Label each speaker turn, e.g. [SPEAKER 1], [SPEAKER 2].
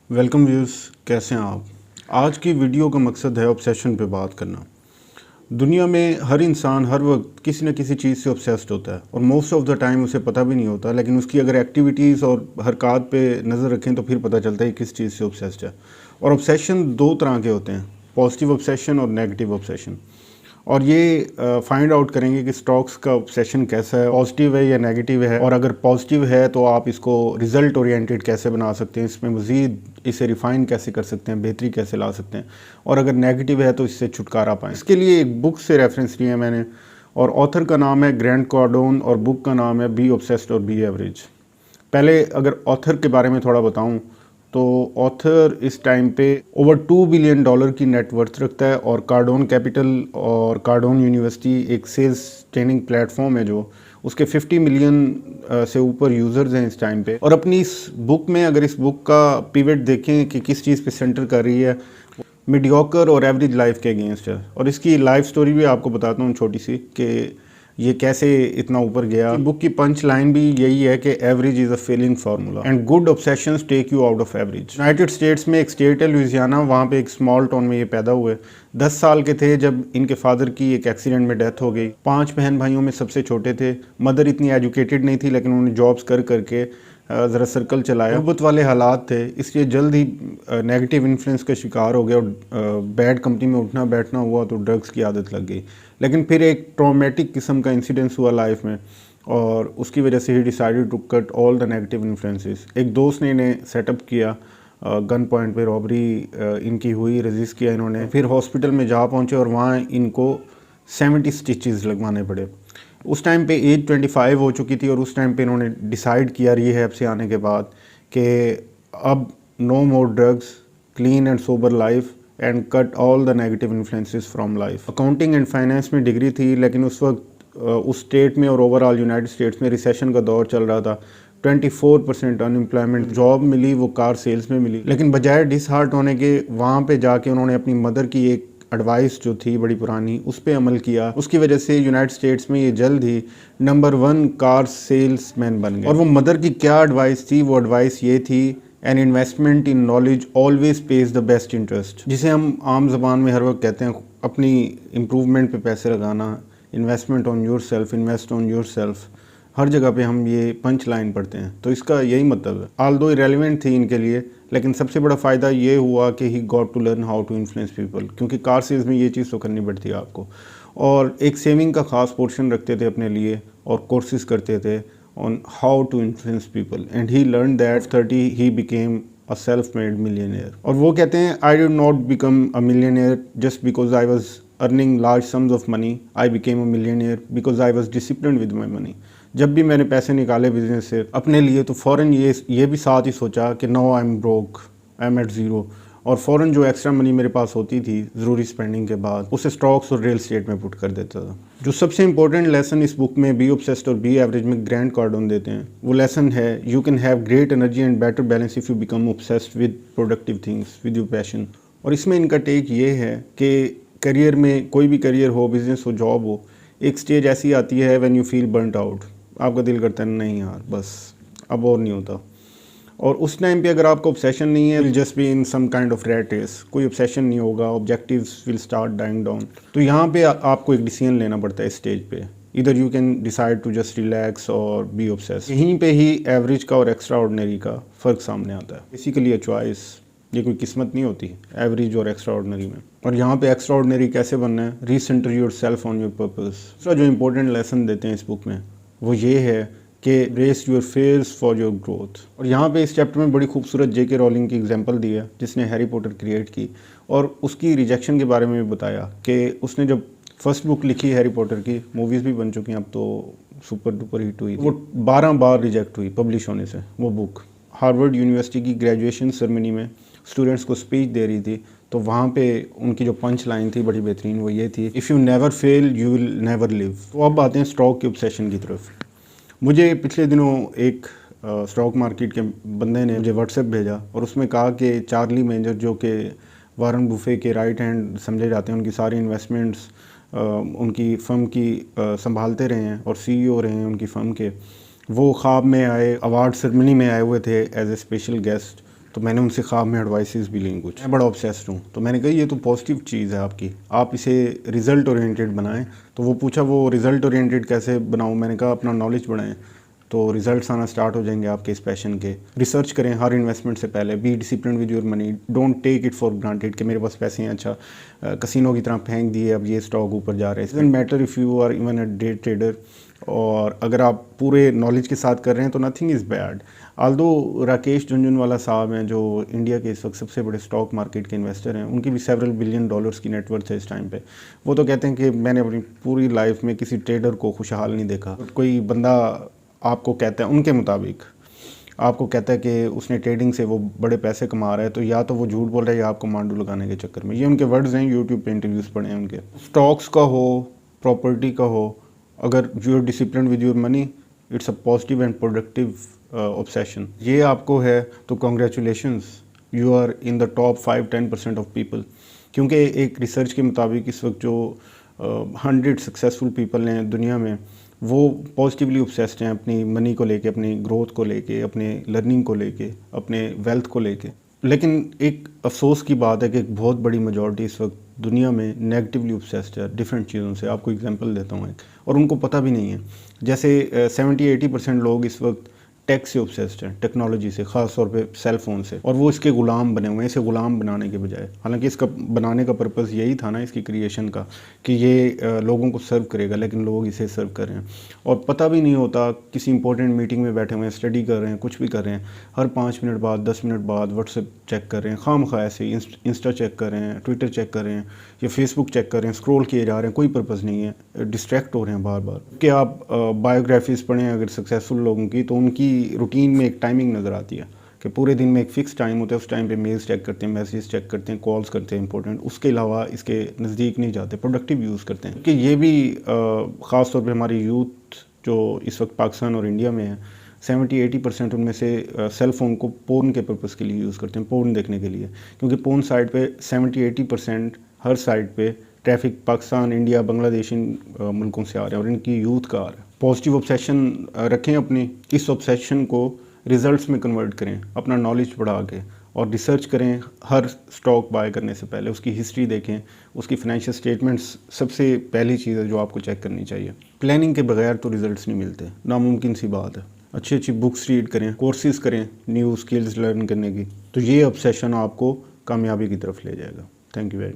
[SPEAKER 1] Welcome views, کیسے ہیں آپ؟ آج کی ویڈیو کا مقصد ہے آبسیشن پہ بات کرنا۔ دنیا میں ہر انسان ہر وقت کسی نہ کسی چیز سے آبسیسڈ ہوتا ہے اور موسٹ آف دا ٹائم اسے پتہ بھی نہیں ہوتا، لیکن اس کی اگر ایکٹیویٹیز اور حرکات پہ نظر رکھیں تو پھر پتہ چلتا ہے کس چیز سے آبسیسڈ ہے۔ اور آبسیشن دو طرح کے ہوتے ہیں، پازیٹیو آبسیشن اور نیگیٹیو آبسیشن، اور یہ فائنڈ آؤٹ کریں گے کہ سٹاکس کا آبسیشن کیسا ہے، پازیٹیو ہے یا نیگیٹیو ہے، اور اگر پازیٹیو ہے تو آپ اس کو ریزلٹ اورینٹیڈ کیسے بنا سکتے ہیں، اس میں مزید اسے ریفائن کیسے کر سکتے ہیں، بہتری کیسے لا سکتے ہیں، اور اگر نیگیٹیو ہے تو اس سے چھٹکارا پائیں۔ اس کے لیے ایک بک سے ریفرنس لیا میں نے، اور آتھر کا نام ہے گرینٹ کارڈون اور بک کا نام ہے بی آبسیسڈ اور بی ایوریج۔ پہلے اگر آتھر کے بارے میں تھوڑا بتاؤں تو آتھر اس ٹائم پہ اوور $2 بلین کی نیٹ ورتھ رکھتا ہے، اور کارڈون کیپٹل اور کارڈون یونیورسٹی ایک سیلز ٹریننگ پلیٹ فارم ہے جو اس کے 50 ملین سے اوپر یوزرز ہیں اس ٹائم پہ۔ اور اپنی اس بک میں اگر اس بک کا پیوٹ دیکھیں کہ کس چیز پہ سینٹر کر رہی ہے، میڈیوکر اور ایوریج لائف کے اگینسٹ ہے، اور اس کی لائف سٹوری بھی آپ کو بتاتا ہوں چھوٹی سی کہ یہ کیسے اتنا اوپر گیا۔ بک کی پنچ لائن بھی یہی ہے کہ average is a failing formula and good obsessions take you out of average. United States میں ایک اسٹیٹ ہے لوئزیانا، وہاں پہ ایک اسمال ٹاؤن میں یہ پیدا ہوئے۔ 10 سال کے تھے جب ان کے فادر کی ایک ایکسیڈنٹ میں ڈیتھ ہو گئی۔ 5 بہن بھائیوں میں سب سے چھوٹے تھے۔ مدر اتنی ایجوکیٹڈ نہیں تھی، لیکن انہوں نے جابس کر کے ذرا سرکل چلایا۔ غربت والے حالات تھے، اس لیے جلد ہی نیگیٹو انفلوئنس کا شکار ہو گیا اور بیڈ کمپنی میں اٹھنا بیٹھنا ہوا تو ڈرگس کی عادت لگ گئی۔ لیکن پھر ایک ٹرامیٹک قسم کا انسیڈنس ہوا لائف میں، اور اس کی وجہ سے ہی decided to cut all the negative influences. ایک دوست نے انہیں سیٹ اپ کیا، گن پوائنٹ پہ رابری ان کی ہوئی، ریزسٹ کیا انہوں نے، پھر ہاسپٹل میں جا پہنچے اور وہاں ان کو 70 سٹیچز لگوانے پڑے۔ اس ٹائم پہ ایج 25 ہو چکی تھی، اور اس ٹائم پہ انہوں نے ڈیسائیڈ کیا ریہیب سے آنے کے بعد کہ اب no more drugs, clean and sober life and cut all the negative influences from life. Accounting and finance میں ڈگری تھی، لیکن اس وقت اس اسٹیٹ میں اور اوور آل یونائٹڈ اسٹیٹس میں ریسیشن کا دور چل رہا تھا۔ 24% ان امپلائمنٹ، جاب ملی وہ کار سیلز میں ملی، لیکن بجائے ڈس ہارٹ ہونے کے وہاں پہ جا کے انہوں نے اپنی مدر کی ایک ایڈوائس جو تھی بڑی پرانی، اس پہ عمل کیا۔ اس کی وجہ سے یونائٹڈ اسٹیٹس میں یہ جلد ہی نمبر 1 کار سیلز مین بن گئے۔ اور وہ مدر کی کیا ایڈوائس تھی؟ وہ ایڈوائس یہ تھی، an investment in knowledge always pays the best interest, جسے ہم عام زبان میں ہر وقت کہتے ہیں اپنی امپروومنٹ پہ پیسے لگانا، investment on yourself, invest on yourself. ہر جگہ پہ ہم یہ پنچ لائن پڑھتے ہیں، تو اس کا یہی مطلب ہے۔ آل دو ریلیونٹ تھی ان کے لیے، لیکن سب سے بڑا فائدہ یہ ہوا کہ he got to learn how to influence people, کیونکہ کار سیلز میں یہ چیز تو کرنی پڑتی ہے آپ کو۔ اور ایک سیونگ کا خاص پورشن رکھتے تھے اپنے لیے، اور کورسز کرتے تھے on how to influence people, and he learn that 30 he became a self-made millionaire۔ اور وہ کہتے ہیں I did not become a millionaire just because I was earning large sums of money, I became a millionaire because I was disciplined with my money۔ جب بھی میں نے پیسے نکالے بزنس سے اپنے لیے تو فوراً یہ بھی ساتھ ہی سوچا کہ no I'm broke, I'm at zero، اور فوراً جو ایکسٹرا منی میرے پاس ہوتی تھی ضروری سپینڈنگ کے بعد، اسے سٹاکس اور ریل اسٹیٹ میں پٹ کر دیتا تھا۔ جو سب سے امپورٹنٹ لیسن اس بک میں بی آبسیسڈ اور بی ایوریج میں گرینٹ کارڈون دیتے ہیں، وہ لیسن ہے you can have great energy and better balance if you become obsessed with productive things, with your passion۔ اور اس میں ان کا ٹیک یہ ہے کہ کریئر میں کوئی بھی کریئر ہو، بزنس ہو، جاب ہو، ایک سٹیج ایسی آتی ہے when you feel burnt out، آپ کا دل کرتا ہے نہیں یار بس اب اور نہیں ہوتا۔ اور اس ٹائم پہ اگر آپ کو obsession نہیں ہے، just be in some kind of rat race، کوئی obsession نہیں ہوگا، objectives will start dying down۔ تو یہاں پہ آپ کو ایک ڈیسیژن لینا پڑتا ہے اس سٹیج پہ، either you can decide to just relax or be obsessed۔ یہیں پہ ہی ایوریج کا اور ایکسٹرا آرڈنری کا فرق سامنے آتا ہے۔ بیسیکلی چوائس، یہ کوئی قسمت نہیں ہوتی ایوریج اور ایکسٹرا آرڈنری میں۔ اور یہاں پہ ایکسٹرا آرڈنری کیسے بننا ہے؟ Recenter yourself on your purpose. دوسرا جو امپورٹنٹ لیسن دیتے ہیں اس بک میں وہ یہ ہے کہ raise your fears for your growth. اور یہاں پہ اس چیپٹر میں بڑی خوبصورت جے کے رولنگ کی ایگزامپل دی ہے، جس نے ہیری پوٹر کریٹ کی، اور اس کی ریجیکشن کے بارے میں بھی بتایا کہ اس نے جب فرسٹ بک لکھی ہیری پوٹر کی، موویز بھی بن چکی ہیں اب تو، سپر ڈپر ہٹ ہوئی، وہ 12 بار ریجیکٹ ہوئی پبلش ہونے سے وہ بک۔ ہارورڈ یونیورسٹی کی گریجویشن سرمنی میں اسٹوڈنٹس کو اسپیچ دے رہی تھی، تو وہاں پہ ان کی جو پنچ لائن تھی بڑی بہترین، وہ یہ تھی if you never fail you will never live. تو اب آتے ہیں اسٹاک کے اوبسیشن کی طرف۔ مجھے پچھلے دنوں ایک اسٹاک مارکیٹ کے بندے نے مجھے واٹس ایپ بھیجا، اور اس میں کہا کہ چارلی مینجر جو کہ وارن بفے کے رائٹ ہینڈ سمجھے جاتے ہیں، ان کی ساری انویسٹمنٹس ان کی فرم کی سنبھالتے رہے ہیں اور سی ای او رہے ہیں ان کی فرم کے، وہ خواب میں آئے، ایوارڈ سرمنی میں آئے ہوئے تھے ایز اے اسپیشل گیسٹ تو میں نے ان سے خواب میں ایڈوائسز بھی لیں کچھ. میں بڑا obsessed ہوں, تو میں نے کہا یہ تو پازیٹیو چیز ہے آپ کی, آپ اسے رزلٹ اورینٹیڈ بنائیں. تو وہ پوچھا وہ رزلٹ اورینٹیڈ کیسے بناؤں. میں نے کہا اپنا نالج بڑھائیں تو ریزلٹس آنا سٹارٹ ہو جائیں گے آپ کے اس پیشن کے. ریسرچ کریں ہر انویسٹمنٹ سے پہلے, be discipline with your money, don't take it for granted کہ میرے پاس پیسے ہیں, اچھا کسینو کی طرح پھینک دیے اب یہ اسٹاک اوپر جا رہے ہیں. Doesn't matter if you are even a day trader, اور اگر آپ پورے نالج کے ساتھ کر رہے ہیں تو nothing is bad. Although Rakesh Jhunjhunwala صاحب ہیں جو انڈیا کے اس وقت سب سے بڑے اسٹاک مارکیٹ کے انویسٹر ہیں, ان کی بھی سیورل بلین ڈالرز کی نیٹ ورتھ ہے اس ٹائم پہ. وہ تو کہتے ہیں کہ میں نے اپنی پوری لائف میں کسی ٹریڈر کو خوشحال نہیں دیکھا. کوئی بندہ آپ کو کہتا ہے, ان کے مطابق آپ کو کہتا ہے کہ اس نے ٹریڈنگ سے وہ بڑے پیسے کما رہا ہے, تو یا تو وہ جھوٹ بول رہا ہے یا آپ کو مانڈو لگانے کے چکر میں. یہ ان کے ورڈز ہیں, یوٹیوب پہ انٹرویوز پڑھے ہیں ان کے. اسٹاکس کا ہو, پراپرٹی کا ہو, اگر you are discipline with your money, it's a positive and productive obsession. یہ آپ کو ہے تو congratulations, you are in the top 5-10% of people. کیونکہ ایک ریسرچ کے مطابق اس وقت جو 100 سکسیزفل پیپل ہیں دنیا میں, وہ پازیٹیولی obsessed ہیں اپنی منی کو لے کے, اپنی گروتھ کو لے کے, اپنے لرننگ کو لے کے, اپنے ویلتھ کو لے کے. لیکن ایک افسوس کی بات ہے کہ ایک بہت بڑی میجورٹی اس وقت دنیا میں نیگیٹیولی obsessed ہے ڈفرینٹ چیزوں سے. آپ کو اگزامپل دیتا ہوں ایک, اور ان کو پتہ بھی نہیں ہے. جیسے 70-80% لوگ اس وقت ٹیک سے obsessed ہیں, ٹیکنالوجی سے, خاص طور پہ سیل فون سے, اور وہ اس کے غلام بنے ہوئے ہیں, اسے غلام بنانے کے بجائے. حالانکہ اس کا بنانے کا پرپس یہی تھا نا, اس کی کریشن کا, کہ یہ لوگوں کو سرو کرے گا, لیکن لوگ اسے سرو کر رہے ہیں. اور پتہ بھی نہیں ہوتا, کسی امپورٹنٹ میٹنگ میں بیٹھے ہوئے ہیں, اسٹڈی کر رہے ہیں, کچھ بھی کر رہے ہیں, ہر 5 منٹ بعد 10 منٹ بعد واٹس ایپ چیک کر رہے ہیں, خواہ مخواہ ایسے انسٹا چیک کر رہے ہیں, ٹویٹر چیک کر رہے ہیں, یا فیس بک چیک کر رہے ہیں, اسکرول کیے جا رہے ہیں, کوئی پرپز نہیں ہے, ڈسٹریکٹ ہو رہے ہیں بار بار. کہ آپ بایوگرافیز پڑھیں اگر سکسیزفل لوگوں کی, تو ان کی روٹین میں ایک ٹائمنگ نظر آتی ہے کہ پورے دن میں ایک فکس ٹائم ہوتا ہے, اس ٹائم پہ میلز چیک کرتے ہیں, میسیجز چیک کرتے ہیں, کالز کرتے ہیں امپورٹنٹ, اس کے علاوہ اس کے نزدیک نہیں جاتے, پروڈکٹیو یوز کرتے ہیں. کہ یہ بھی خاص طور پہ ہماری یوتھ جو اس وقت پاکستان اور انڈیا میں ہے, 70-80% ان میں سے سیل فون کو پورن کے پرپس کے لیے یوز کرتے ہیں, پورن دیکھنے کے لیے. کیونکہ پورن سائٹ پہ 70-80% ہر سائٹ پہ ٹریفک پاکستان, انڈیا, بنگلہ دیش ان ملکوں سے آ رہے ہیں, اور ان کی یوتھ کا آ رہا ہے. پازیٹیو obsession رکھیں اپنی, اس obsession کو ریزلٹس میں کنورٹ کریں اپنا نالج بڑھا کے, اور ریسرچ کریں ہر اسٹاک بائی کرنے سے پہلے, اس کی ہسٹری دیکھیں, اس کی فائنینشیل اسٹیٹمنٹس سب سے پہلی چیز ہے جو آپ کو چیک کرنی چاہیے. پلاننگ کے بغیر تو ریزلٹس نہیں ملتے, ناممکن سی بات ہے. اچھی اچھی بکس ریڈ کریں, کورسز کریں نیو اسکلز لرن کرنے کی, تو یہ obsession آپ کو کامیابی کی طرف لے جائے گا. Thank you very much.